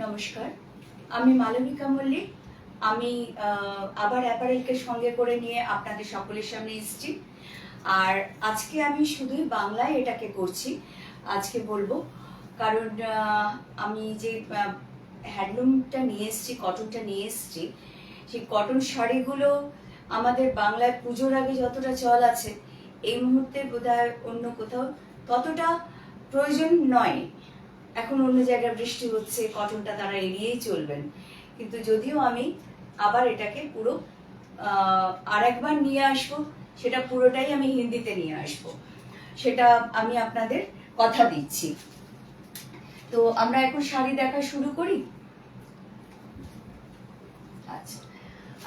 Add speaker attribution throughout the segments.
Speaker 1: নমস্কার, আমি মালবিকা মল্লিক। আমি আবার অ্যাপারেলকে সঙ্গে করে নিয়ে আপনাদের সকলের সামনে এসেছি। আর আজকে আমি শুধুই বাংলায় এটাকে করছি, আজকে বলবো। কারণ আমি যে হ্যান্ডলুমটা নিয়ে এসেছি, কটনটা নিয়ে এসেছি, সেই কটন শাড়িগুলো আমাদের বাংলায় পুজোর আগে যতটা চল আছে, এই মুহূর্তে বোধহয় অন্য কোথাও ততটা প্রয়োজন নয়। এখন অন্য জায়গায় বৃষ্টি হচ্ছে, কটনটা তারা এড়িয়েই চলবেন। কিন্তু যদিও আমি আবার এটাকে পুরো আরেকবার নিয়ে আসবো, সেটা পুরোটাই আমি হিন্দিতে নিয়ে আসবো, সেটা আমি আপনাদের কথা দিচ্ছি। তো আমরা এখন শাড়ি দেখা শুরু করি। আচ্ছা,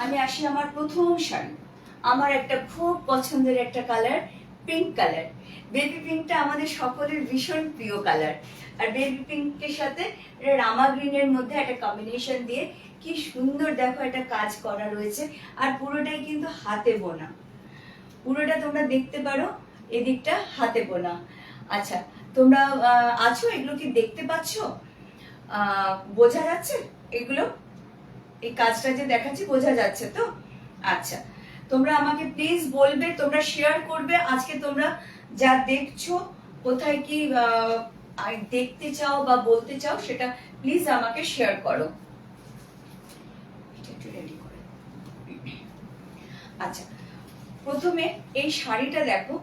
Speaker 1: আমি আসি আমার প্রথম শাড়ি। আমার একটা খুব পছন্দের একটা কালার, পিঙ্ক কালার। বেবি পিঙ্কটা আমাদের সকলের ভীষণ প্রিয় কালার। আর বেবি পিঙ্কের সাথে রামা গ্রিনের মধ্যে একটা কম্বিনেশন দিয়ে কি সুন্দর দেখো একটা কাজ করা রয়েছে। আর পুরোটাই কিন্তু হাতে বোনা, পুরোটা তোমরা দেখতে পারো, এদিকটা হাতে বোনা। আচ্ছা, তোমরা আছো, এগুলো কি দেখতে পাচ্ছ? বোঝা যাচ্ছে এগুলো? এই কাজটা যে দেখাচ্ছি বোঝা যাচ্ছে তো? আচ্ছা, তোমরা আমাকে প্লিজ বলবে, তোমরা শেয়ার করবে আজকে তোমরা যা দেখছো, কোথায় কি দেখতে চাও বা বলতে চাও, সেটা প্লিজ আমাকে শেয়ার করো। আচ্ছা, প্রথমে এই শাড়িটা দেখো,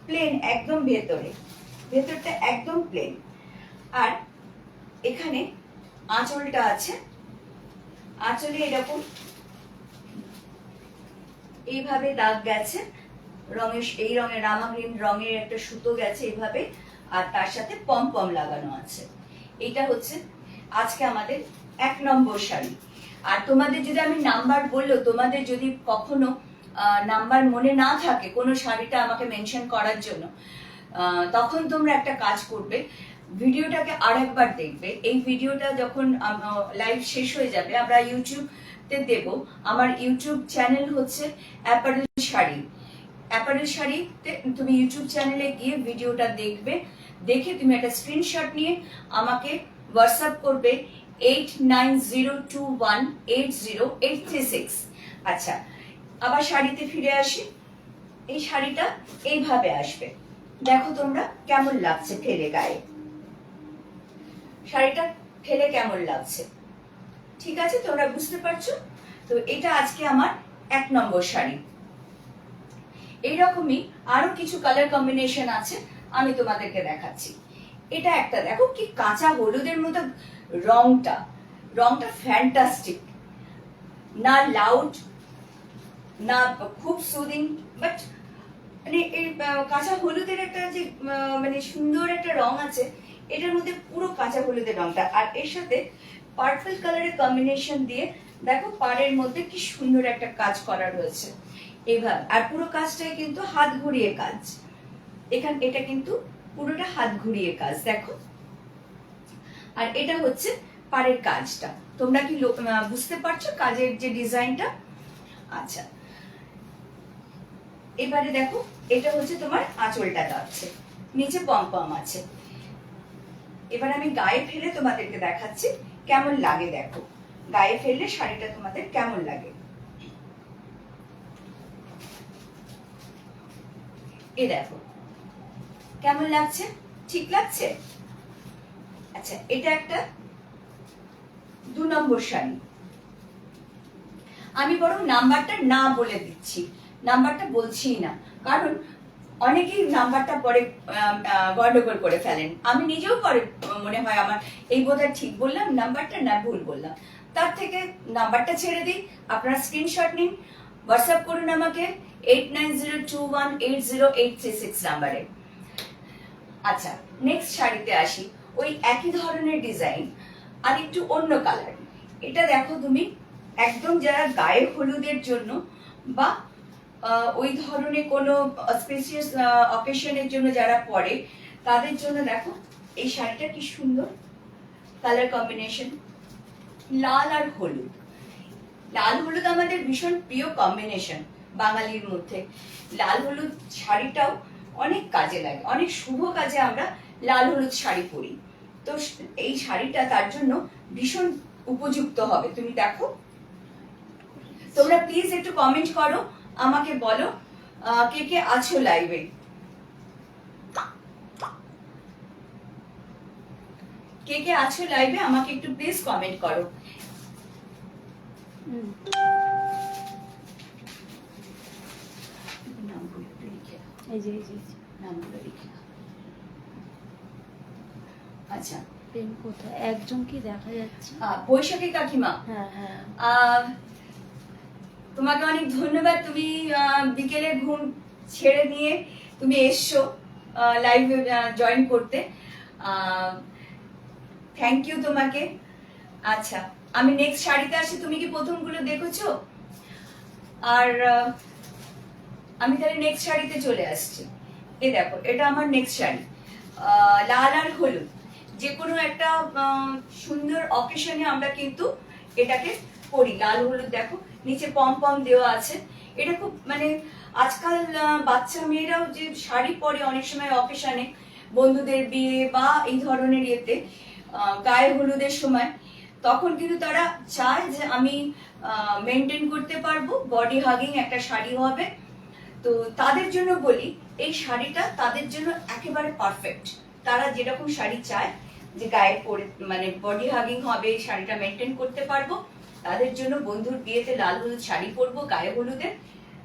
Speaker 1: প্লেন একদম, ভেতরটা একদম প্লেন। আর এখানে আঁচলটা আছে, আঁচলে এরকম এইভাবে দাগ গেছে, এই রঙের রামা গ্রিন রঙের একটা সুতো গেছে এইভাবে, আর তার সাথে পম পম লাগানো আছে। এটা হচ্ছে আজকে আমাদের 1 নম্বর শাড়ি। আর তোমাদের যদি আমি নাম্বার বললো, তোমাদের যদি কখনো নাম্বার মনে না থাকে কোনো শাড়িটা আমাকে মেনশন করার জন্য, তখন তোমরা একটা কাজ করবে, ভিডিওটাকে আরেকবার দেখবে। এই ভিডিওটা যখন লাইভ শেষ হয়ে যাবে, আমরা ইউটিউবতে দেব। আমার ইউটিউব চ্যানেল হচ্ছে অ্যাপারেল শাড়ি। অ্যাপারেল শাড়িতে তুমি ইউটিউব চ্যানেলে গিয়ে ভিডিওটা দেখবে, দেখে তুমি একটা স্ক্রিনশট নিয়ে আমাকে হোয়াটসঅ্যাপ করবে 8902180836। আচ্ছা, আবার শাড়িতে ফিরে আসি। এই শাড়িটা এইভাবে আসবে, দেখো তোমরা কেমন লাগছে ঠেলে গায়ে, শাড়িটা ঠেলে কেমন লাগছে। ঠিক আছে, তোমরা বুঝতে পারছো তো? এটা আজকে আমার 1 নম্বর শাড়ি। এইরকমই আরো কিছু কালার কম্বিনেশন আছে, আমি তোমাদেরকে দেখাচ্ছি। এটা একটা দেখো কি কাঁচা হলুদের মতো রংটা, রংটা ফ্যান্টাস্টিক, না লাউড না খুব সুদিং, বাট মানে এই কাঁচা হলুদের একটা যে মানে সুন্দর একটা রং আছে এটার মধ্যে, পুরো কাঁচা হলুদের রংটা। আর এর সাথে পার্পল কালারের কম্বিনেশন দিয়ে দেখো পাড়ের মধ্যে কি সুন্দর একটা কাজ করা রয়েছে এভাবে। আর পুরো কাজটাই কিন্তু হাত ঘুরিয়ে কাজ, এটা কিন্তু পুরোটা হাত ঘুরিয়ে কাজ দেখো। আর এটা হচ্ছে পাড়ের কাজটা, তোমরা কি বুঝতে পারছো কাজের যে ডিজাইনটা? আচ্ছা, এবারে দেখো, এটা হচ্ছে তোমার আঁচলটা যাচ্ছে, নিচে পম পম আছে। এবার আমি গায়ে ফেলে তোমাদেরকে দেখাচ্ছি কেমন লাগে। দেখো গায়ে ফেললে শাড়িটা তোমাদের কেমন লাগে। এ দেখো কেমন লাগছে, ঠিক লাগছে? আচ্ছা, এটা একটা 2 নম্বর শাড়ি। আমি বরং নাম্বারটা না বলে দিচ্ছি, নাম্বারটা বলছি না, কারণ অনেকেই নাম্বারটা পরে গন্ডগোল করে ফেলেন। আমি নিজেও পরে মনে হয় আমার এই বোধহয় ঠিক বললাম নাম্বারটা, না ভুল বললাম। তার থেকে নাম্বারটা ছেড়ে দিই, আপনারা স্ক্রিনশট নিন, হোয়াটসঅ্যাপ করুন আমাকে 8902180836 নাম্বারে। আচ্ছা, নেক্সট শাড়িতে আসি। ওই একই ধরনের ডিজাইন আর একটু অন্য কালার। এটা দেখো তুমি, একদম যারা গায়ে হলুদের জন্য বা ওই ধরনের কোনো স্পেশিয়াস অকেশনের জন্য যারা পরে, তাদের জন্য দেখো এই শাড়িটা কি সুন্দর কালার কম্বিনেশন, লাল আর হলুদ। লাল হলুদ আমাদের ভীষণ প্রিয় কম্বিনেশন বাঙালির মধ্যে। লাল হলুদ শাড়িটাও অনেক কাজে লাগে, অনেক শুভ কাজে আমরা লাল হলুদ শাড়ি পরি। তো এই শাড়িটা তার জন্য ভীষণ উপযুক্ত হবে। তুমি দেখো, তোমরা প্লিজ একটু কমেন্ট করো, আমাকে বলো কে কে আছো লাইভে। কে কে আছো লাইভে আমাকে একটু প্লিজ কমেন্ট করো। আচ্ছা,
Speaker 2: কোথায় একজন কি দেখা যাচ্ছে?
Speaker 1: বৈশাখী কাকিমা,
Speaker 2: হ্যাঁ হ্যাঁ,
Speaker 1: তোমাকে অনেক ধন্যবাদ। তুমি বিকেলের ঘুম ছেড়ে নিয়ে তুমি এসছো লাইভে জয়েন করতে, থ্যাংক ইউ তোমাকে। আচ্ছা, আমি নেক্সট শাড়িতে আসি। তুমি কি প্রথমগুলো দেখেছো? আর আমি তাহলে নেক্সট শাড়িতে চলে আসছি। এই দেখো, এটা আমার নেক্সট শাড়ি, লাল আর হলুদ। যে কোনো একটা সুন্দর অকেশনে আমরা কিন্তু এটাকে পরি। লাল হলুদ, দেখো নিচে পম পম দেওয়া আছে। এটা খুব মানে আজকাল বাচ্চা মেয়েরাও যে শাড়ি পরে অনেক সময় অকেশনে, বন্ধুদের বিয়ে বা এই ধরনের ইয়েতে গায়ে হলুদের সময়, তখন কিন্তু তারা চায় যে আমি মেনটেন করতে পারবো, বডি হাগিং একটা শাড়ি হবে। তো তাদের জন্য বলি, এই শাড়িটা তাদের জন্য একেবারে পারফেক্ট। তারা যেরকম শাড়ি চায় যে গায়ে পরে মানে বডি হাগিং হবে, শাড়িটা মেনটেন করতে পারবো, তাদের জন্য বন্ধুর বিয়েতে লাল হলুদ শাড়ি পরবো গায়ে হলুদের,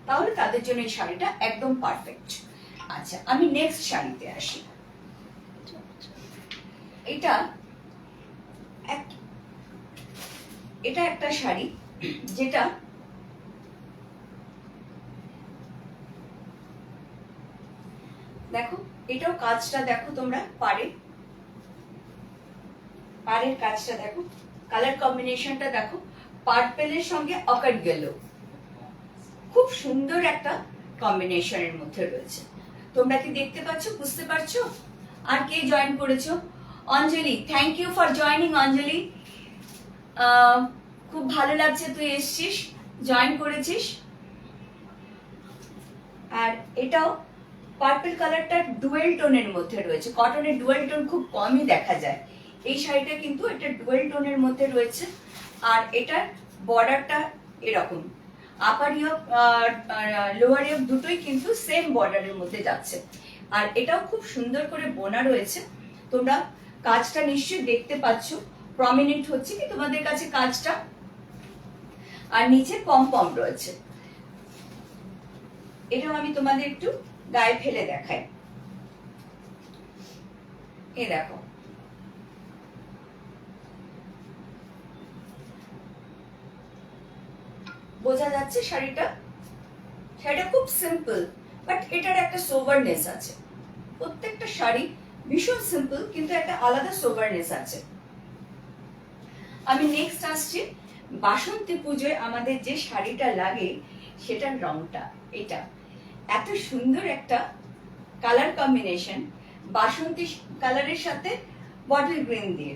Speaker 1: তাহলে তাদের জন্য এই শাড়িটা একদম পারফেক্ট। আচ্ছা, আমি নেক্সট শাড়িতে আসি। এটা একটা শাড়ি যেটা দেখো, এটাও কাজটা দেখো তোমরা, পাড়ের কাজটা দেখো, কালার কম্বিনেশনটা দেখো, পার্পেলের সঙ্গে অকাট গেল, খুব সুন্দর একটা কম্বিনেশনের মধ্যে রয়েছে। তোমরা কি দেখতে পাচ্ছ, বুঝতে পারছো? আর কে জয়েন করেছো? অঞ্জলি, থ্যাংক ইউ ফর জয়েনিং অঞ্জলি। খুব ভালো লাগছে তুই এসছিস, জয়েন করেছিস। আর এটাও পার্পল কালারটা ডুয়েল টোনের মধ্যে রয়েছে। কটনের ডুয়েল টোন খুব কমই দেখা যায়, এই শাড়িটা কিন্তু এটা ডুয়েল টোনের মধ্যে রয়েছে। আর এটার বর্ডারটা এরকম, আপার ইয়ক লোয়ার ইয়ক দুটোই কিন্তু সেম বর্ডারের মধ্যে যাচ্ছে। আর এটাও খুব সুন্দর করে বোনা রয়েছে। তোমরা কাজটা নিশ্চয়ই দেখতে পাচ্ছ, প্রমিনেন্ট হচ্ছে কি তোমাদের কাছে কাজটা? আর নিচে পম পম রয়েছে। এটাও আমি তোমাদের একটু গায়ে ফেলে দেখাই। এই দেখো, বোঝা যাচ্ছে শাড়িটা? শাড়িটা খুব সিম্পল, বাট এটার একটা সোভারনেস আছে। প্রত্যেকটা শাড়ি ভীষণ সিম্পল, কিন্তু একটা আলাদা সোভারনেস আছে। আমি নেক্সট আসছি, বাসন্তী পুজোয় আমাদের যে শাড়িটা লাগে সেটার রংটা। এটা এত সুন্দর একটা কালার কম্বিনেশন, বাসন্তী কালারের সাথে বটল গ্রিন দিয়ে,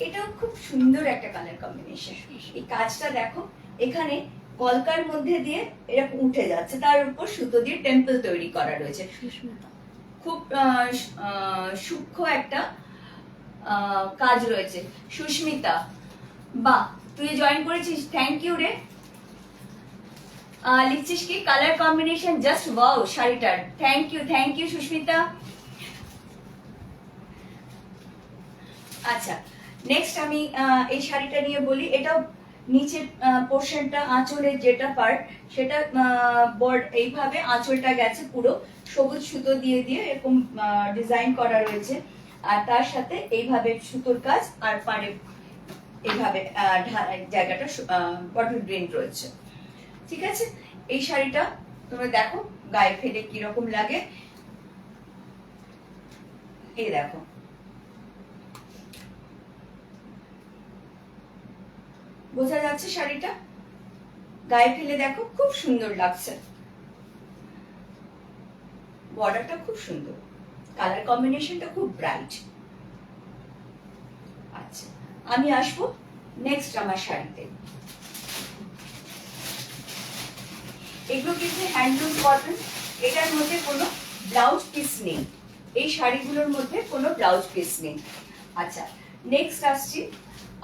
Speaker 1: এটাও খুব সুন্দর একটা কালার কম্বিনেশন। এই কাজটা দেখো, এখানে কলকার মধ্যে দিয়ে এরকম উঠে যাচ্ছে, তার উপর সুতো দিয়ে টেম্পল তৈরি করা রয়েছে। খুব সূক্ষ্ম একটা কাজ রয়েছে। সুস্মিতা, বাহ, তুই জয়েন করেছিস, থ্যাংক ইউ রে। লিখছিস কি কালার কম্বিনেশন জাস্ট ওয়াও শাড়িটার, থ্যাংক ইউ সুস্মিতা। আচ্ছা, নেক্সট আমি এই শাড়িটা নিয়ে বলি। এটাও নিচের পোর্শনটা, আঁচলের যেটা পার্ট, সেটা এইভাবে আঁচলটা গেছে পুরো সবুজ সুতো দিয়ে দিয়ে এরকম ডিজাইন করা রয়েছে। আর তার সাথে এইভাবে সুতোর কাজ, আর পাড়ে এইভাবে জায়গাটা বটল গ্রিন রয়েছে। ঠিক আছে, এই শাড়িটা তোমরা দেখো গায়ে ফেলে কিরকম লাগে। এই দেখো, বোঝা যাচ্ছে শাড়িটা? গায়ে ফেলে দেখো, খুব সুন্দর লাগছে। বর্ডারটা খুব সুন্দর, কালার কম্বিনেশনটা খুব ব্রাইট। আচ্ছা, আমি আসবো নেক্সট আমার শাড়িতে। এগুলো কিন্তু হ্যান্ডলুম কটন, এটার মধ্যে কোনো ব্লাউজ পিস নেই। এই শাড়িগুলোর মধ্যে কোনো ব্লাউজ পিস নেই। আচ্ছা, নেক্সট আসছি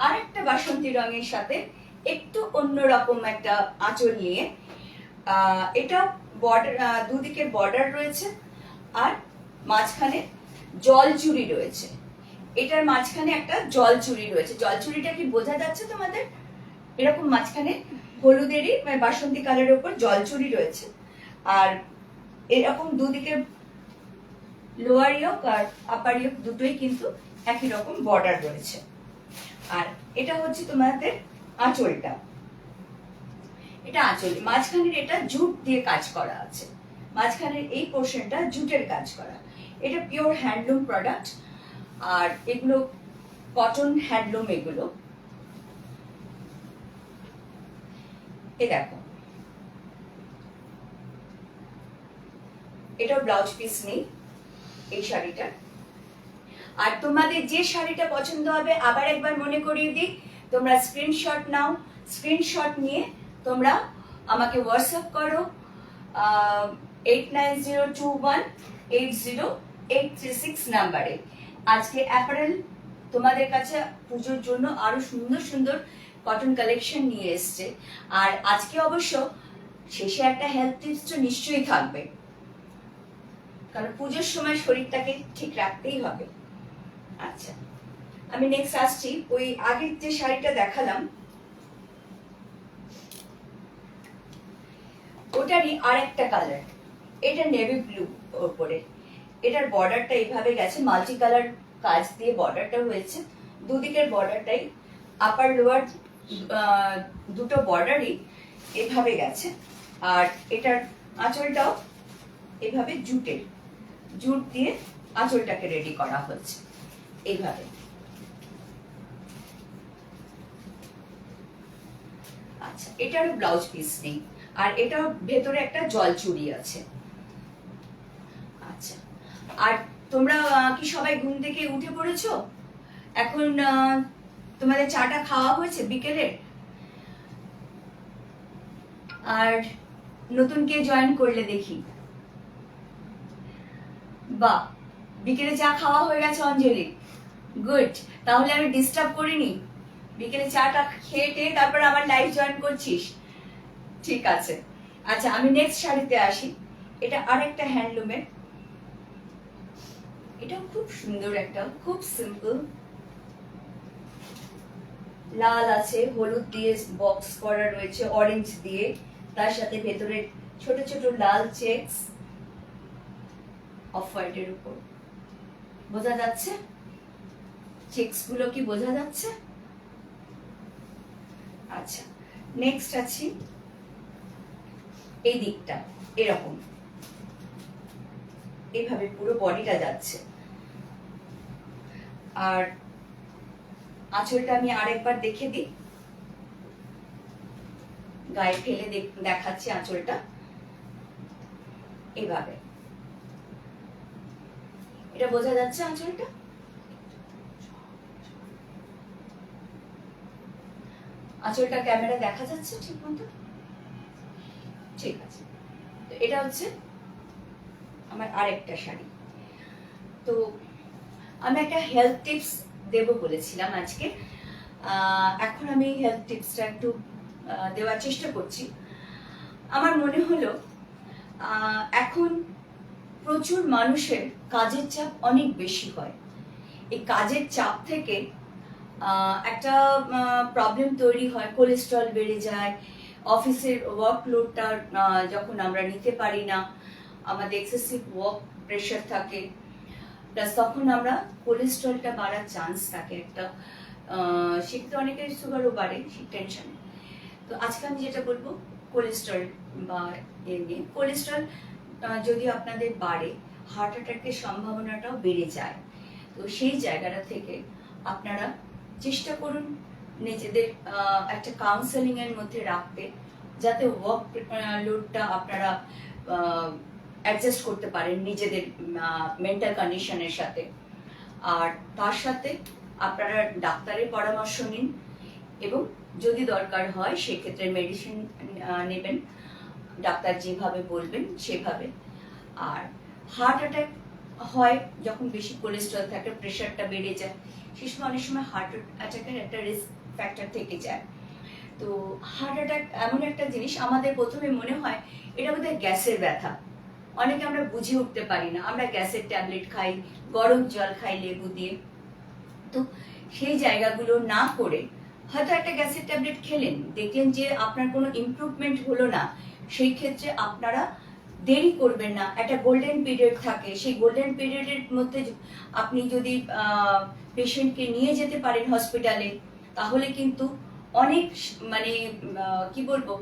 Speaker 1: আরেকটা বাসন্তী রঙের সাথে একটু অন্যরকম একটা আঁচল নিয়ে। এটা বর্ডার, দুদিকে বর্ডার রয়েছে আর মাঝখানে জলচুরি রয়েছে। এটার মাঝখানে একটা জলচুরি রয়েছে। জলচুরিটা কি বোঝা যাচ্ছে তোমাদের? এরকম মাঝখানে হলুদেরই মানে বাসন্তী কালারের উপর জলচুরি রয়েছে। আর এরকম দুদিকে লোয়ার ইয়োক আর আপার ইয়োক দুটোই কিন্তু একই রকম বর্ডার রয়েছে। আর এটা হচ্ছে তোমাদের আঁচলটা। এটা আঁচল, মাঝখানের এটা জুট দিয়ে কাজ করা আছে। মাঝখানের এই পোর্শনটা জুটের কাজ করা। এটা পিওর হ্যান্ডলুম প্রোডাক্ট। আর এগুলো কটন হ্যান্ডলুম। এগুলো এ দেখো, এটাও ব্লাউজ পিস নেই এই শাড়িটার। আর তোমাদের যে শাড়িটা পছন্দ হবে আবার একবার মনে করিয়ে দিই, তোমরা স্ক্রিনশট নাও। স্ক্রিনশট নিয়ে তোমরা আমাকে হোয়াটসঅ্যাপ করো 8902180836 নাম্বারে। আজকে অ্যাপারেল তোমাদের কাছে পুজোর জন্য আরো সুন্দর সুন্দর কটন কালেকশন নিয়ে এসছে। আর আজকে অবশ্য শেষে একটা হেলথ টিপস তো নিশ্চয়ই থাকবে, কারণ পুজোর সময় শরীরটাকে ঠিক রাখতেই হবে। আচ্ছা, আমি নেক্সট আসছি ওই আগের যে শাড়িটা দেখালাম ওটারই আরেকটা কালার। এটা নেভি ব্লু ওপরে। এটার বর্ডারটা এইভাবে গেছে, মাল্টি কালার কাজ দিয়ে বর্ডারটা হয়েছে। দুদিকের বর্ডারটাই আপার লোয়ার দুটো বর্ডারই এভাবে গেছে। আর এটার আঁচলটাও এভাবে জুটের, জুট দিয়ে আঁচলটাকে রেডি করা হচ্ছে এইভাবে। আচ্ছা, এটারও ব্লাউজ পিস নেই। আর এটা ভেতরে একটা জলচুরি আছে। আচ্ছা, আর তোমরা কি সবাই ঘুম থেকে উঠে পড়েছো? এখন তোমাদের চাটা খাওয়া হয়েছে বিকেলের? আর নতুন কে জয়েন করলে দেখি? বাহ, বিকেলে চা খাওয়া হয়ে গেছে অঞ্জলি। গুড, তাহলে আমি ডিস্টার্ব করিনি। বিকেলে চাটা খেয়ে টেয়ে তারপর আমার লাইভ জয়েন করছিস, ঠিক আছে। আচ্ছা, আমি নেক্সট শাড়িতে আসি। এটা আরেকটা হ্যান্ডলুমের। এটা খুব সুন্দর, একটা খুব সিম্পল লাল আছে, হলুদ দিয়ে বক্স করা রয়েছে, অরেঞ্জ দিয়ে, তার সাথে ভেতরে ছোট ছোট লাল চেকস অফ হোয়াইটের উপর। বোঝা যাচ্ছে চেকস গুলো? কি বোঝা যাচ্ছে? আচ্ছা, নেক্সট আছি এই দিকটা। এরকম এভাবে পুরো বডিটা যাচ্ছে। আর আঁচলটা আমি আরেকবার দেখে দিই, গায়ে ফেলে দেখাচ্ছি আঁচলটা এভাবে। এটা বোঝা যাচ্ছে আঁচলটা? আঁচলটা ক্যামেরা দেখা যাচ্ছে ঠিক মতো? ঠিক আছে। তো এটা হচ্ছে আমার আরেকটা শাড়ি। তো আমি একটা হেলথ টিপস দেব বলেছিলাম আজকে। এখন আমি হেলথ টিপসটা একটু দেওয়ার চেষ্টা করছি। আমার মনে হলো এখন প্রচুর মানুষের কাজের চাপ অনেক বেশি হয়। এই কাজের চাপ থেকে একটা প্রবলেম তৈরি হয়, কোলেস্ট্রল বেড়ে যায়। অফিসের ওয়ার্কলোডটা যখন আমরা নিতে পারি না, আমাদের এক্সেসিভ ওয়ার্ক প্রেশার থাকে, প্লাস তখন আমরা কোলেস্ট্রলটা বাড়ার চান্স থাকে একটা। সেক্ষেত্রে অনেকের সুগারও বাড়ে সেই টেনশনে। তো আজকে আমি যেটা বলবো কোলেস্ট্রল বা এমনি কোলেস্ট্রল যদি আপনাদের বাড়ে, হার্ট অ্যাটাকের সম্ভাবনাটাও বেড়ে যায়। তো সেই জায়গাটা থেকে আপনারা চেষ্টা করুন নিজেদের একটা কাউন্সেলিং এর মধ্যে রাখতে, যাতে ওয়ার্ক লোডটা আপনারা অ্যাডজাস্ট করতে পারেন নিজেদের মেন্টাল কন্ডিশনের সাথে। আর তার সাথে আপনারা ডাক্তারের পরামর্শ নিন, এবং যদি দরকার হয় সেক্ষেত্রে মেডিসিন নেবেন, ডাক্তার যেভাবে বলবেন সেভাবে। আর হার্ট অ্যাটাক হয় যখন বেশি কোলেস্ট্রল থাকে, প্রেশারটা বেড়ে যায়, সেই সময় অনেক সময় হার্ট অ্যাটাকের একটা রিস্ক ফ্যাক্টর থেকে যায়। তো হার্ট অ্যাটাক এমন একটা জিনিস, আমাদের প্রথমে মনে হয় এটা বোধহয় গ্যাসের ব্যথা, অনেকে আমরা বুঝে উঠতে পারি না, আমরা গ্যাসের ট্যাবলেট খাই, গরম জল খাই লেবু দিয়ে। তো সেই জায়গাগুলো না করে হয়তো একটা গ্যাসের ট্যাবলেট খেলেন, দেখলেন যে আপনার কোনো ইমপ্রুভমেন্ট হলো না, সেই ক্ষেত্রে আপনারা দেরি করবেন না। একটা গোল্ডেন পিরিয়ড থাকে, সেই গোল্ডেন পিরিয়ডের মধ্যে আপনি যদি পেশেন্টকে নিয়ে যেতে পারেন হসপিটালে, তাহলে কিন্তু অনেক মানে কি বলবো,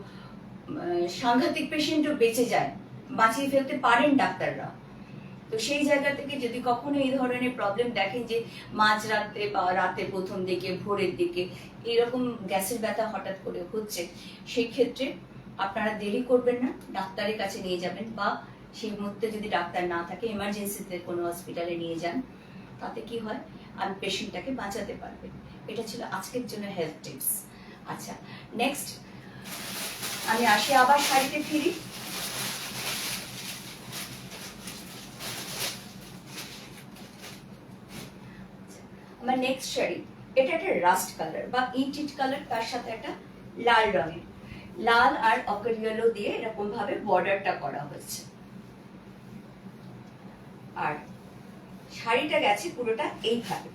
Speaker 1: সাংঘাতিক পেশেন্টও বেঁচে যায়, বাঁচিয়ে ফেলতে পারেন ডাক্তাররা। তো সেই জায়গা থেকে যদি কখনো এই ধরনের প্রবলেম দেখেন যে মাঝরাতে বা রাতে প্রথম দিকে ভোরের দিকে এরকম গ্যাসের ব্যথা হঠাৎ করে হচ্ছে, সেই ক্ষেত্রে আপনারা দেরি করবেন না, ডাক্তারের কাছে নিয়ে যাবেন, বা সেই মুহূর্তে যদি ডাক্তার না থাকে এমার্জেন্সিতে কোনো হসপিটালে নিয়ে যান। তাতে কি হয়, আমি পেশেন্টটাকে বাঁচাতে পারবেন। এটা ছিল আজকের জন্য হেলথ টিপস। আচ্ছা, নেক্সট আমি আসি আবার শাড়িতে ফিরি। আমার নেক্সট শাড়ি, এটা একটা রাস্ট কালার বা ইট কালার, তার সাথে একটা লাল রঙের, লাল আর অকার ইয়েলো দিয়ে এরকম ভাবে বর্ডারটা করা হয়েছে। আর শাড়িটা গেছে পুরোটা এইভাবে,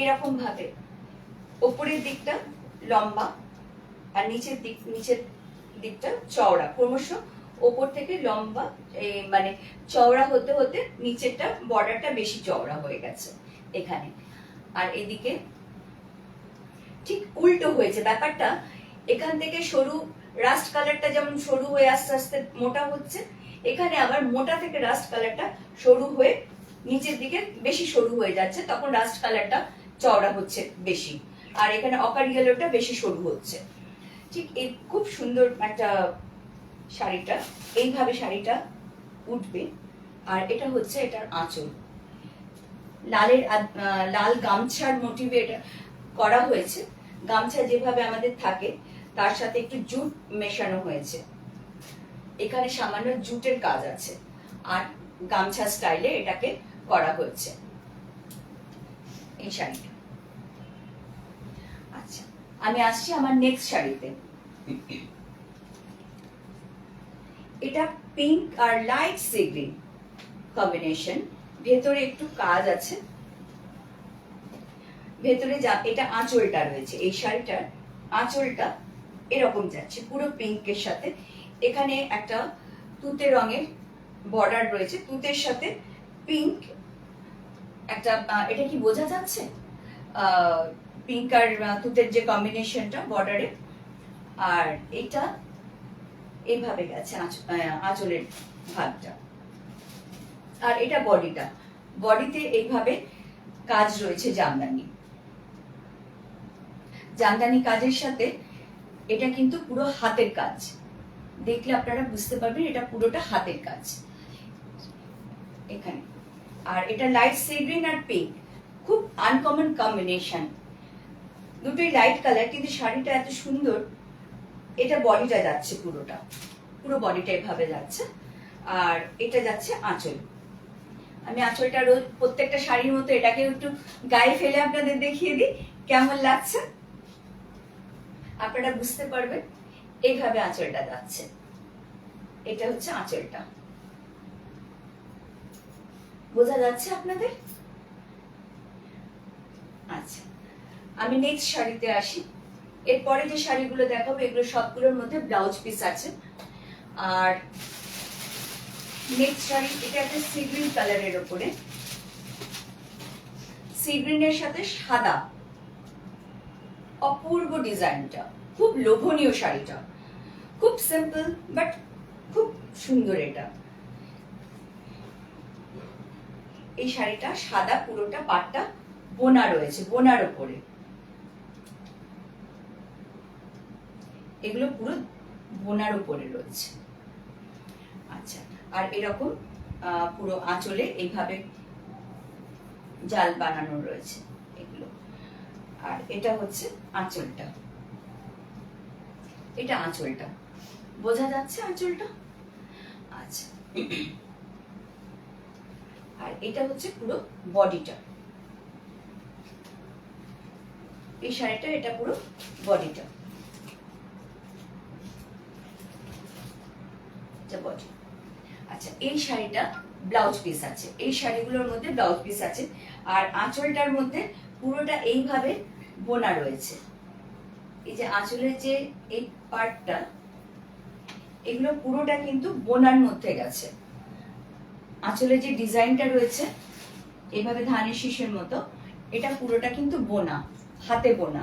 Speaker 1: এরকম ভাবে ওপরের দিকটা লম্বা আর নিচের দিকটা চওড়া, ক্রমশ ওপর থেকে লম্বা মানে চওড়া হতে হতে নিচেরটা বর্ডারটা বেশি চওড়া হয়ে গেছে এখানে। আর এদিকে ঠিক উল্টো হয়েছে ব্যাপারটা, এখান থেকে সরু রাস্ট কালারটা যেমন সরু হয়ে আস্তে আস্তে মোটা হচ্ছে, এখানে আবার মোটা থেকে রাস্ট কালারটা সরু হয়ে নিচের দিকে বেশি সরু হয়ে যাচ্ছে, তখন রাস্ট কালারটা চওড়া হচ্ছে বেশি, আর এখানে অকার ইয়েলোটা বেশি সরু হচ্ছে। ঠিক এই খুব সুন্দর একটা শাড়িটা, এইভাবে শাড়িটা উঠবে। আর এটা হচ্ছে এটার আঁচল, লাল গামছার মোটিভে এটা করা হয়েছে। গামছা যেভাবে আমাদের থাকে তার সাথে একটু জুট মেশানো হয়েছে, এখানে সামান্য জুটের কাজ আছে, আর গামছা স্টাইলে এটাকে করা হয়েছে এই শাড়িটা। আচ্ছা, আমি আসছি আমার নেক্সট শাড়িতে। এটা পিঙ্ক আর লাইট সি গ্রিন কম্বিনেশন, ভেতরে একটু কাজ আছে, ভেতরে এটা আঁচলটা রয়েছে, এই শাড়িটার আঁচলটা এরকম যাচ্ছে পুরো পিঙ্কের সাথে, এখানে একটা তুতে রঙের বর্ডার রয়েছে, তুতের সাথে পিঙ্ক একটা, এটা কি বোঝা যাচ্ছে, পিঙ্ক আর তুতের যে কম্বিনেশনটা বর্ডারে। আর এটা এইভাবে গেছে আঁচলের ভাগটা। আর এটা বডিতে এইভাবে কাজ রয়েছে জামদানি কাজের সাথে, এটা কিন্তু পুরো হাতের কাজ, দেখলে আপনারা বুঝতে পারবেন এটা পুরোটা হাতের কাজ এখানে। আর এটা লাইট সি গ্রিন আর পিঙ্ক, খুব আনকমন কম্বিনেশন, দুটোই লাইট কালার, কিন্তু শাড়িটা এত সুন্দর। এটা বডিটা যাচ্ছে পুরো বডিটা এভাবে যাচ্ছে, আর এটা যাচ্ছে আঁচল। আমি আঁচলটা রোজ প্রত্যেকটা শাড়ির মতো এটাকে একটু গায়ে ফেলে আপনাদের দেখিয়ে দিই কেমন লাগছে, আপনারা বুঝতে পারবেন। এইভাবে আঁচলটা যাচ্ছে, এটা হচ্ছে আঁচলটা, বোঝা যাচ্ছে আপনাদের? আচ্ছা, আমি নেক্সট শাড়িতে আসি। এরপরে যে শাড়িগুলো দেখাবো এগুলো সবগুলোর মধ্যে ব্লাউজ পিস আছে। আর নেক্সট শাড়ি, এটা একটা সি গ্রিন কালারের উপরে, সি গ্রিনের সাথে সাদা, অপূর্ব ডিজাইনটা, খুব লোভনীয় শাড়িটা, খুব সিম্পল বাট খুব সুন্দর। এটা এই শাড়িটা সাদা, পুরোটা পাটটা বোনা রয়েছে, বোনার উপরে এগুলো পুরো বোনার উপরে রয়েছে। আচ্ছা, আর এরকম পুরো আঁচলে এইভাবে জাল বানানো রয়েছে এগুলো। আর এটা হচ্ছে আঁচলটা, এটা আঁচলটা, বোঝা যাচ্ছে আঁচলটা? আচ্ছা, আর এটা হচ্ছে পুরো বডিটা, এই শাড়িটা এটা পুরো বডিটা, বডি। আচ্ছা, এই শাড়িটা ব্লাউজ পিস আছে, এই শাড়িগুলোর মধ্যে ব্লাউজ পিস আছে। আর আঁচলটার মধ্যে পুরোটা এইভাবে বোনা রয়েছে। এই যে আঁচলের যে এই পার্টটা, এগুলো পুরোটা কিন্তু বোনার মধ্যে গেছে। আঁচলের যে ডিজাইনটা রয়েছে এইভাবে ধানের শীষের মতো, এটা পুরোটা কিন্তু বোনা, হাতে বোনা।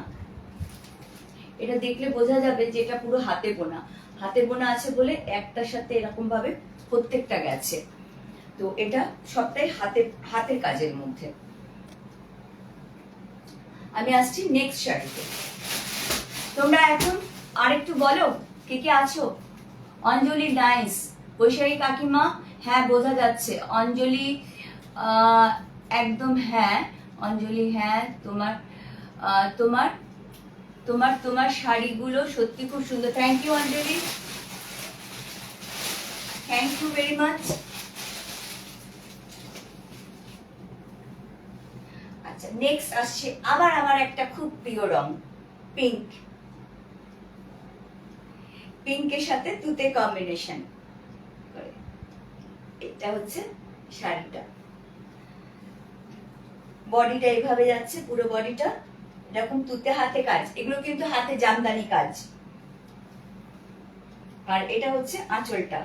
Speaker 1: এটা দেখলে বোঝা যাবে যে এটা পুরো হাতে বোনা। হাতে বোনা আছে বলে একটার সাথে এরকম ভাবে প্রত্যেকটা গেছে। তো এটা সবটাই হাতের কাজের মধ্যে। আমি আসছি নেক্সট শাড়িতে। তোমরা এখন আরেকটু বলো কে কে আছো। অঞ্জলি নাইস, বৈশাখী কাকিমা, হ্যাঁ বোঝা যাচ্ছে। অঞ্জলি একদম হ্যাঁ। অঞ্জলি হ্যাঁ, তোমার তোমার তোমার তোমার শাড়িগুলো সত্যি খুব সুন্দর। Thank you Anjali, thank you very much. আচ্ছা, নেক্সট আসছে আবার আমার একটা খুব প্রিয় রং, পিঙ্ক। পিঙ্কের সাথে তুতে কম্বিনেশন করে এটা হচ্ছে শাড়িটা। বডিটা এইভাবে যাচ্ছে, পুরো বডিটা এরকম তুতে হাতে কাজ। এগুলো কিন্তু হাতে জামদানি কাজ। আর এটা হচ্ছে আঁচলটা,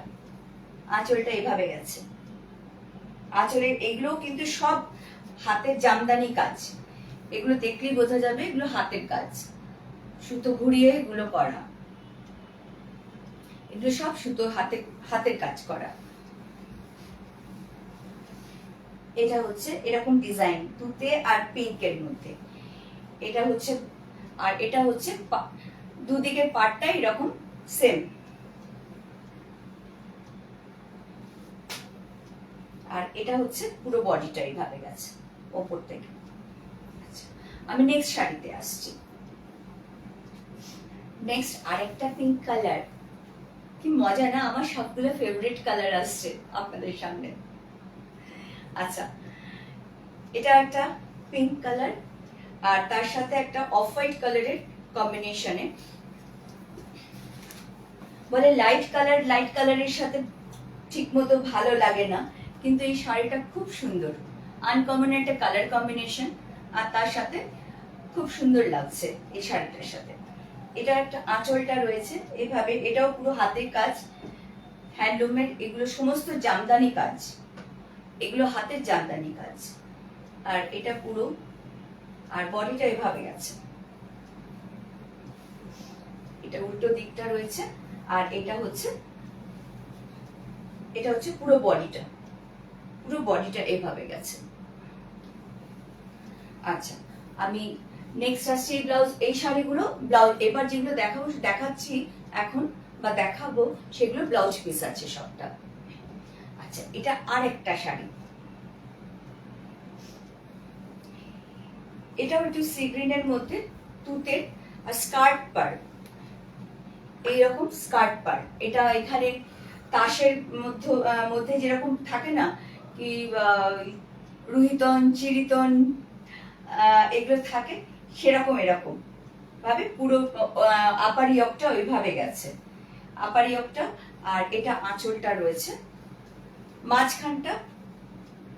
Speaker 1: আঁচলটা এইভাবে গেছে। আঁচলের এগুলো কিন্তু সব হাতের জামদানি কাজ। এগুলো দেখলেই বোঝা যাবে এগুলো হাতের কাজ, সুতো ঘুরিয়ে এগুলো করা। এগুলো সব সুতো হাতের কাজ করা। এটা হচ্ছে এরকম ডিজাইন তুতে আর পিঙ্কের মধ্যে। এটা হচ্ছে, আর এটা হচ্ছে দুদিকের পার্টটা এরকম সেম। আর এটা হচ্ছে পুরো বডিটা এইভাবে গেছে ওপর থেকে। আচ্ছা, আমি নেক্সট শাড়িতে আসছি। নেক্সট আরেকটা পিঙ্ক কালার, কি মজা না, আমার সবগুলো ফেভারিট কালার আসছে আপনাদের সামনে। আচ্ছা, এটা একটা পিঙ্ক কালার আর তার সাথে একটা অফ হোয়াইট কালারের কম্বিনেশনে। বলে লাইট কালারের সাথে ঠিক মতো ভালো লাগে না, কিন্তু এই শাড়িটা খুব সুন্দর, আনকমন একটা কালার কম্বিনেশন। আর তার সাথে খুব সুন্দর লাগছে এই শাড়িটার সাথে। এটা একটা আঁচলটা রয়েছে এইভাবে, এটাও পুরো হাতের কাজ, হ্যান্ডলুমের। এগুলো সমস্ত জামদানি কাজ, এগুলো হাতের জামদানি কাজ। আর এটা পুরো, আর বডিটা এভাবে গেছে। এটা উল্টো দিকটা রয়েছে। আর এটা হচ্ছে পুরো বডিটা এভাবে গেছে। আচ্ছা, আমি নেক্সট আসছি ব্লাউজ। এই শাড়িগুলো ব্লাউজ এবার যেগুলো দেখাচ্ছি এখন বা দেখাবো সেগুলো ব্লাউজ পিস আছে সবটা। আচ্ছা, এটা আরেকটা শাড়ি, এটাও একটু সি গ্রিনের মধ্যে তুতের আর স্কার্ট পার্ট, এইরকম স্কার্ট পার্ট। এটা এখানে তাসের মধ্যে যেরকম থাকে না কি রুহিতন চিরিতন এগুলো থাকে, সেরকম এরকম ভাবে পুরো আপার ইয়কটা ওইভাবে গেছে, আপার ইয়কটা। আর এটা আঁচলটা রয়েছে, মাঝখানটা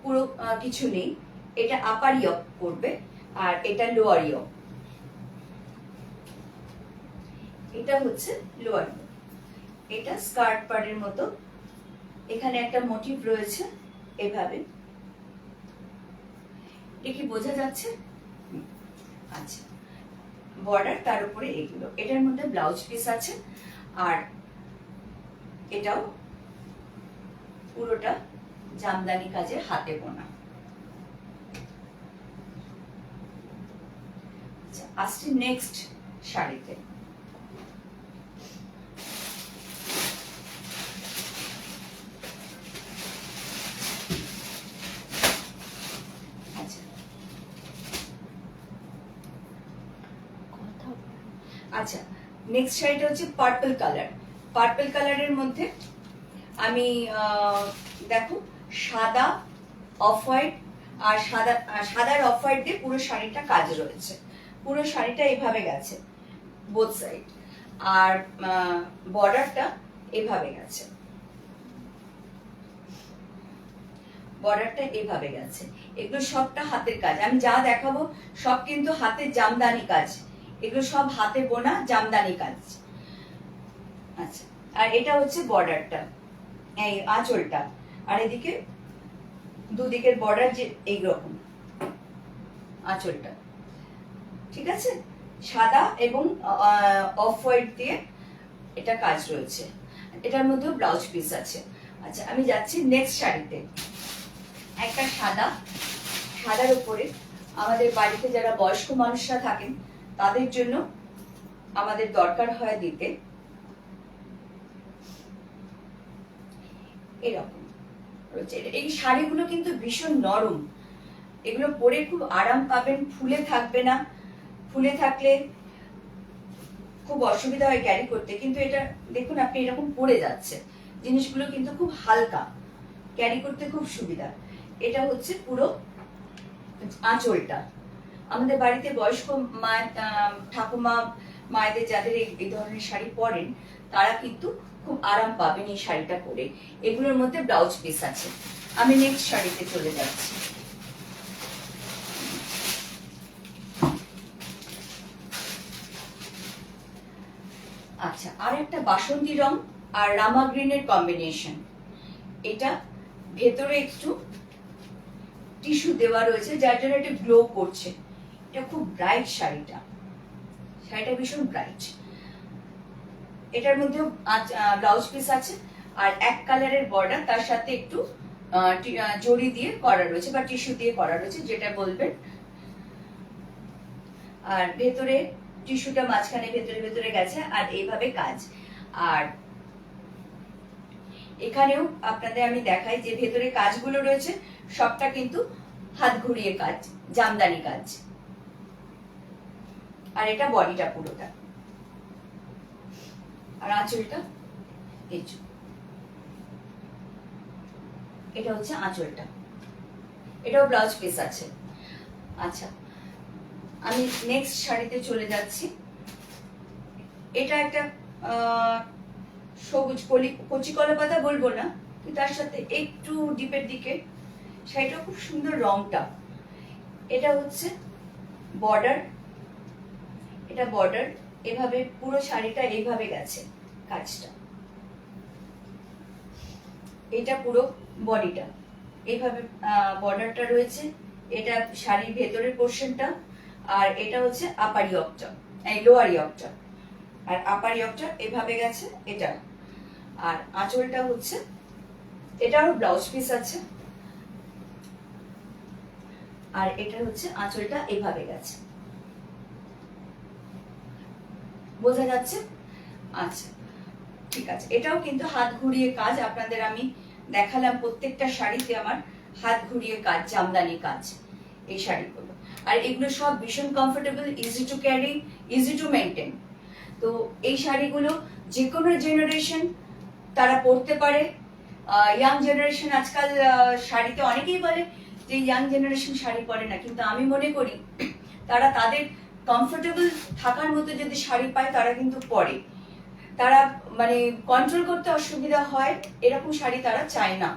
Speaker 1: পুরো কিছু নেই। এটা আপার ইয়ক করবে আর এটা লোয়ার ইয়ক। এটা হচ্ছে লোয়ার ইয়ক। এটা স্কার্ট পাড়ের মতো, এখানে একটা মোটিভ রয়েছে এভাবে। এটা কি বোঝা যাচ্ছে? আচ্ছা, বর্ডার, তার উপরে এগুলো। এটার মধ্যে ব্লাউজ পিস আছে। আর এটাও পুরোটা জামদানি কাজে হাতে বোনা। আচ্ছা, আসছি নেক্সট শাড়িতে। আচ্ছা, নেক্সট শাড়িটা হচ্ছে পার্পল কালার। পার্পল কালারের মধ্যে আমি দেখো সাদা অফ হোয়াইট আর সাদার অফ হোয়াইট দিয়ে পুরো শাড়িটা কাজ রয়েছে। পুরো শাড়িটা এভাবে গেছে বোথ সাইড, আর বর্ডারটা এভাবে গেছে, বর্ডারটা এভাবে গেছে। এগুলো সবটা হাতের কাজ, আমি যা দেখাবো সব কিন্তু হাতের জামদানি কাজ, এগুলো সব হাতে বোনা জামদানি কাজ। আচ্ছা, আর এটা হচ্ছে বর্ডারটা, এই আঁচলটা, আর এদিকে দুদিকের বর্ডার যে এইরকম আঁচলটা, ঠিক আছে, সাদা এবং অফ হোয়াইট দিয়ে এটা কাজ রয়েছে। এটার মধ্যেও ব্লাউজ পিস আছে। আচ্ছা, আমি যাচ্ছি নেক্সট শাড়িতে। একটা সাদার উপরে আমাদের বাড়িতে যারা বয়স্ক মানুষরা থাকেন তাদের জন্য আমাদের দরকার হয় দিতে এরকম রয়েছে। এই শাড়িগুলো কিন্তু ভীষণ নরম, এগুলো পরে খুব আরাম পাবেন, ফুলে থাকবে না। ফুলে থাকলে খুব অসুবিধা হয় ক্যারি করতে, কিন্তু এটা দেখুন আপনি এরকম পরে যাচ্ছে, জিনিসগুলো কিন্তু খুব হালকা, ক্যারি করতে খুব সুবিধা। এটা হচ্ছে পুরো আঁচলটা। আমাদের বাড়িতে বয়স্ক মা, ঠাকুমা মায়েদের যাদের এই ধরনের শাড়ি পরেন তারা কিন্তু খুব আরাম পাবেন এই শাড়িটা পরে। এগুলোর মধ্যে ব্লাউজ পিস আছে। আমি নেক্সট শাড়িতে চলে যাচ্ছি। আচ্ছা, আর একটা বাসন্তী রং আর রামা গ্রিনের কম্বিনেশন। এটা ভেতরে একটু টিস্যু দেওয়া রয়েছে যার জন্য এটা গ্লো করছে। এটা খুব ব্রাইট শাড়িটা ভীষণ ব্রাইট। এটার মধ্যেও ব্লাউজ পিস আছে আর এক কালারের বর্ডার, তার সাথে একটু জড়ি দিয়ে করা রয়েছে বা টিস্যু দিয়ে করা রয়েছে, যেটা বলবেন। আর ভেতরে টিস্যুটা মাঝখানে ভেতরে ভেতরে গেছে, আর এইভাবে কাজ। আর এখানেও আপনাদের আমি দেখাই যে ভেতরে কাজগুলো রয়েছে সবটা কিন্তু হাত ঘুরিয়ে কাজ, জামদানি কাজ। আর এটা বডিটা পুরোটা, আর আঁচলটা এই যে, এটা হচ্ছে আঁচলটা, এটাও ব্লাউজ পিস আছে। আচ্ছা, আমি নেক্সট শাড়িতে চলে যাচ্ছি। এটা একটা সবুজ কচি কলা পাতা বলবো না, কিন্তু তার সাথে একটু ডিপের দিকে, শাড়িটা খুব সুন্দর রংটা। এটা হচ্ছে বর্ডার, এটা বর্ডার এভাবে পুরো শাড়িটা এইভাবে গেছে কাজটা। এটা পুরো বডিটা এইভাবে বর্ডারটা রয়েছে। এটা শাড়ির ভেতরের পোর্শনটা, আর এটা হচ্ছে আপার ইয়কটা, এই লোয়ার ইয়কটা, আর আপার ইয়কটা এভাবে গেছে এটা। আর আঁচলটা হচ্ছে, এটারও ব্লাউজ পিস আছে, আর এটা হচ্ছে আঁচলটা এভাবে গেছে, বোঝা যাচ্ছে? আচ্ছা, ঠিক আছে। এটাও কিন্তু হাত ঘুরিয়ে কাজ, আপনাদের আমি দেখালাম প্রত্যেকটা শাড়িতে আমার হাত ঘুরিয়ে কাজ, জামদানি কাজ এই শাড়িগুলো। আর এগুলো সব ভীষণ comfortable, easy to carry, easy to maintain. তো এই শাড়িগুলো যে কোনো জেনারেশন তারা পরতে পারে। ইয়াং জেনারেশন আজকাল শাড়িতে অনেকেই বলে যে ইয়াং জেনারেশন শাড়ি পরে না, কিন্তু আমি মনে করি তারা তাদের কমফোর্টেবল থাকার মতো যদি শাড়ি পায় তারা কিন্তু পরে। তারা মানে কন্ট্রোল করতে অসুবিধা হয় এরকম শাড়ি তারা চায় না।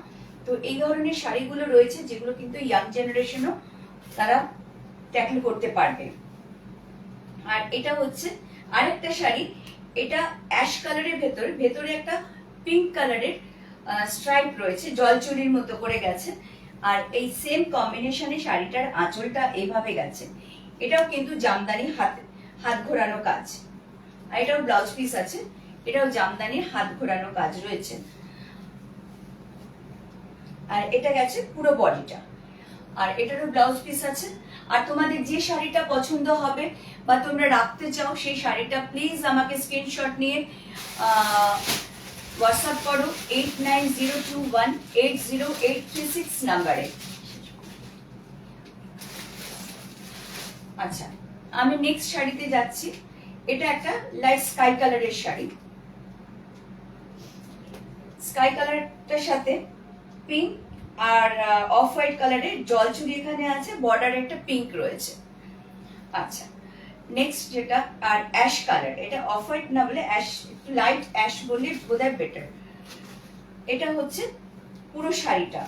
Speaker 1: তো এই ধরনের শাড়িগুলো রয়েছে যেগুলো কিন্তু ইয়াং জেনারেশনও তারা ট্যাকল করতে পারবে। আর এটা হচ্ছে আরেকটা শাড়ি, এটা অ্যাশ কালারের ভেতরে একটা পিঙ্ক কালারের স্ট্রাইপ রয়েছে, জলচুরির মতো করে গেছে। আর এই সেম কম্বিনেশনে শাড়িটার আঁচলটা এভাবে গেছে। এটাও কিন্তু জামদানি হাত ঘোরানো কাজ, আর এটাও ব্লাউজ পিস আছে, এটাও জামদানি হাত ঘোরানো কাজ রয়েছে। আর এটা গেছে পুরো বডিটা, আর এটারও ব্লাউজ পিস আছে। আর তোমাদের যে শাড়িটা পছন্দ হবে বা তোমরা রাখতে চাও সেই শাড়িটা প্লিজ আমাকে স্ক্রিনশট নিয়ে হোয়াটসঅ্যাপ করো 8902180836 নাম্বারে। আচ্ছা, আমি নেক্সট শাড়িতে যাচ্ছি। এটা একটা লাইট স্কাই কালারের শাড়ি, স্কাই কালারটার সাথে পিঙ্ক আর অফ হোয়াইট কালারের জলচুরি এখানে আছে, বর্ডার একটা পিঙ্ক রয়েছে। আচ্ছা, নেক্সট যেটা আর অ্যাশ কালার, এটা অফ হোয়াইট না বলে অ্যাশ, একটু লাইট অ্যাশ বললে বোধহয় বেটার। এটা হচ্ছে পুরো শাড়িটা,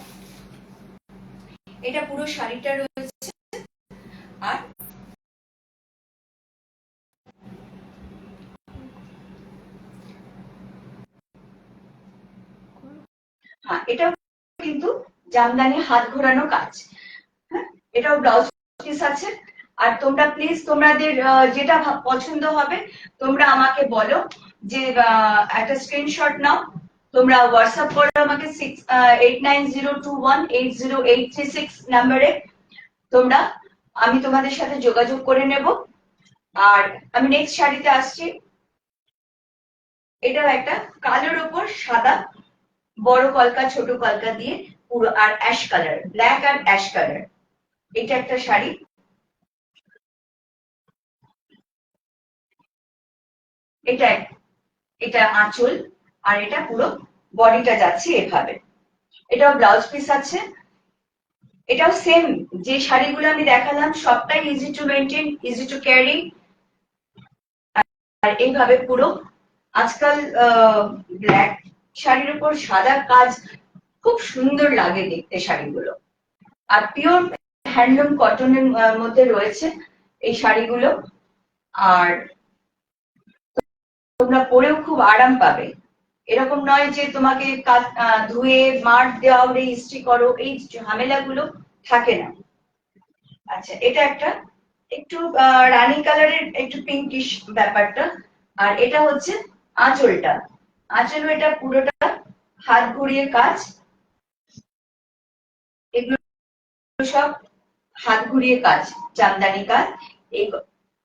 Speaker 1: এটা পুরো শাড়িটা রয়েছে। আর হ্যাঁ, এটা কিন্তু জামদানি হাত ঘোরানো কাজ। হ্যাঁ, এটাও ব্লাউজ পিস আছে। আর তোমরা প্লিজ তোমাদের যেটা পছন্দ হবে তোমরা আমাকে বলো, যে একটা স্ক্রিনশট নাও, তোমরা হোয়াটসঅ্যাপ করো আমাকে 8902180836 নাম্বারে। তোমরা, আমি তোমাদের সাথে যোগাযোগ করে নেব। আর আমি নেক্সট শাড়িতে আসছি। এটাও একটা কালোর ওপর সাদা, বড় কলকা ছোট কলকা দিয়ে পুরো, আর অ্যাশ কালার, ব্ল্যাক আর অ্যাশ কালার। এটা একটা শাড়ি। এটা এটা আঁচল, আর এটা পুরো বডিটা যাচ্ছে এভাবে। এটাও ব্লাউজ পিস আছে। এটাও সেম, যে শাড়িগুলো আমি দেখালাম সবটাই easy to maintain, easy to carry. আর এইভাবে পুরো, আজকাল ব্ল্যাক শাড়ির উপর সাদা কাজ খুব সুন্দর লাগে দেখতে শাড়িগুলো। আর পিওর হ্যান্ডলুম কটনের মধ্যে রয়েছে এই শাড়িগুলো। আর তোমরা পরেও খুব আরাম পাবে। এরকম নয় যে তোমাকে ধুয়ে মার দেওয়া হবে, ইস্ত্রি করো, এই ঝামেলাগুলো থাকে না। আচ্ছা, এটা একটা একটু রানী কালারের একটু পিঙ্কিশ ব্যাপারটা। আর এটা হচ্ছে আঁচলটা। আঁচল, এটা পুরোটা হাত ঘুরিয়ে কাজ, এগুলো সব হাত ঘুরিয়ে কাজ, জামদানি কাজ। এই,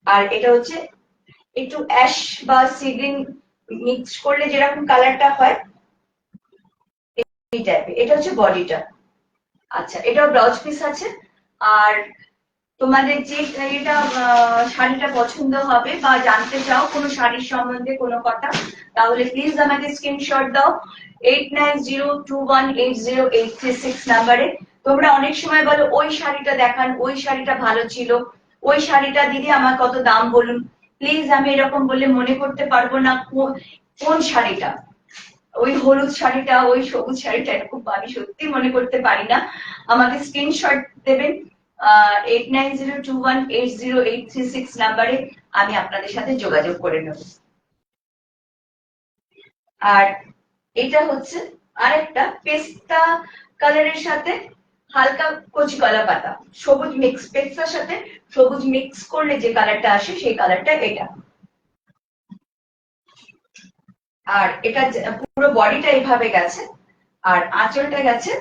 Speaker 1: আর এটা হচ্ছে একটু অ্যাশ বা সি গ্রিন মিক্স করলে যেরকম কালারটা হয় এই টাইপের। এটা হচ্ছে বডিটা। আচ্ছা, এটাও ব্লাউজ পিস আছে। আর তোমাদের যে এটা শাড়িটা পছন্দ হবে বা জানতে চাও কোনো শাড়ির সম্বন্ধে কোনো কথা, তাহলে প্লিজ আমাকে স্ক্রিনশট দাও 8902180836 নাম্বারে। তোমরা অনেক সময় বলো ওই শাড়িটা দেখান, ওই শাড়িটা ভালো ছিল, ওই শাড়িটা দিদি আমার কত দাম বলুন। প্লিজ, আমি এরকম বললে মনে করতে পারবো না কোন শাড়িটা, ওই হলুদ শাড়িটা, ওই সবুজ শাড়িটা, এরকম আমি সত্যি মনে করতে পারি না। আমাকে স্ক্রিনশট দেবেন 8902180836 নাম্বারে, আমি আপনাদের সাথে যোগাযোগ করে নেব। আর এটা হচ্ছে আরেকটা পেস্তা কালারের সাথে হালকা কচি কলা পাতা, সবুজ মিক্স, পেস্তার সাথে সবুজ মিক্স করলে যে কালারটা আসে সেই কালারটা এটা। আর এটা পুরো বডিটা এইভাবে গেছে, আর আঁচলটা গেছে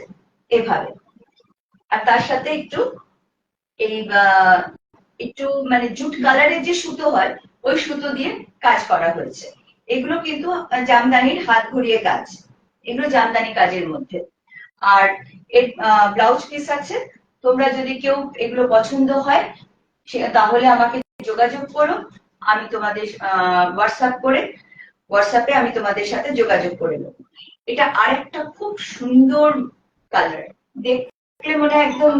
Speaker 1: এভাবে। আর তার সাথে একটু এই একটু মানে জুট কালারের যে সুতো হয় ওই সুতো দিয়ে কাজ করা হয়েছে। এগুলো কিন্তু জামদানির হাত ঘুরিয়ে কাজ, এগুলো জামদানি কাজের মধ্যে। আর এর ব্লাউজ পিস আছে। তোমরা যদি কেউ এগুলো পছন্দ হয় তাহলে আমাকে যোগাযোগ করো, আমি তোমাদের হোয়াটসঅ্যাপে আমি তোমাদের সাথে যোগাযোগ করে নেবো। এটা আরেকটা খুব সুন্দর কালার, দেখলে মনে হয় একদম।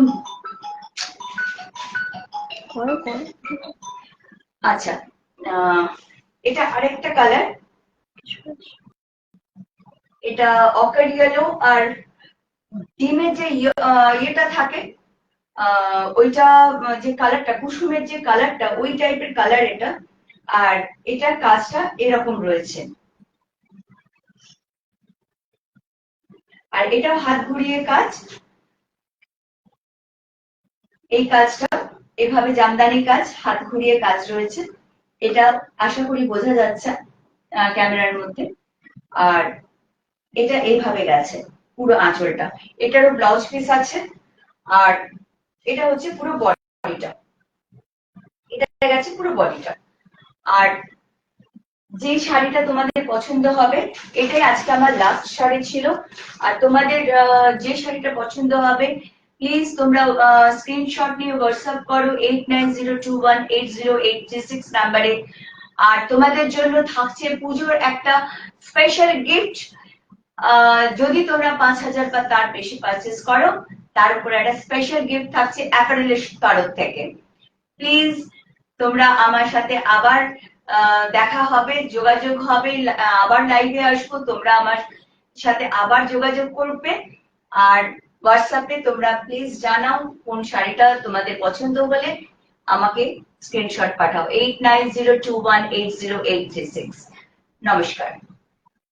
Speaker 1: আচ্ছা, এটা আরেকটা কালার, এটা অকার ইয়েলো আর ডিমের যে ইয়েটা থাকে, ওইটা যে কালারটা, কুসুমের যে কালারটা, ওই টাইপের কালার এটা। আর এটার কাজটা এরকম রয়েছে। আর এটা হাত ঘুরিয়ে কাজ, এই কাজটা এভাবে জামদানি কাজ, হাত ঘুরিয়ে কাজ রয়েছে। এটা আশা করি বোঝা যাচ্ছে ক্যামেরার মধ্যে। আর এটা এইভাবে গেছে পুরো আঁচলটা। এটারও ব্লাউজ পিস আছে। আর এটা হচ্ছে পুরো বডিটা, এটা গেছে পুরো বডিটা। আর যে শাড়িটা তোমাদের পছন্দ হবে, এটাই আজকে আমার লাস্ট শাড়ি ছিল। আর তোমাদের যে শাড়িটা পছন্দ হবে প্লিজ তোমরা স্ক্রিনশট নিয়ে হোয়াটসঅ্যাপ করো 8902180836 নাম্বারে। আর তোমাদের জন্য থাকছে পুজোর একটা স্পেশাল গিফট। যদি তোমরা 5,000 বা তার বেশি পারচেস করো, তার উপর একটা স্পেশাল গিফট থাকছে অ্যাপারেলের তরফ থেকে। প্লিজ তোমরা আমার সাথে আবার দেখা হবে, যোগাযোগ হবে, আবার লাইভে আসবো, তোমরা আমার সাথে আবার যোগাযোগ করবে। আর হোয়াটসঅ্যাপে তোমরা প্লিজ জানাও কোন শাড়িটা তোমাদের পছন্দ হলে আমাকে স্ক্রিনশট পাঠাও 8902180836। নমস্কার।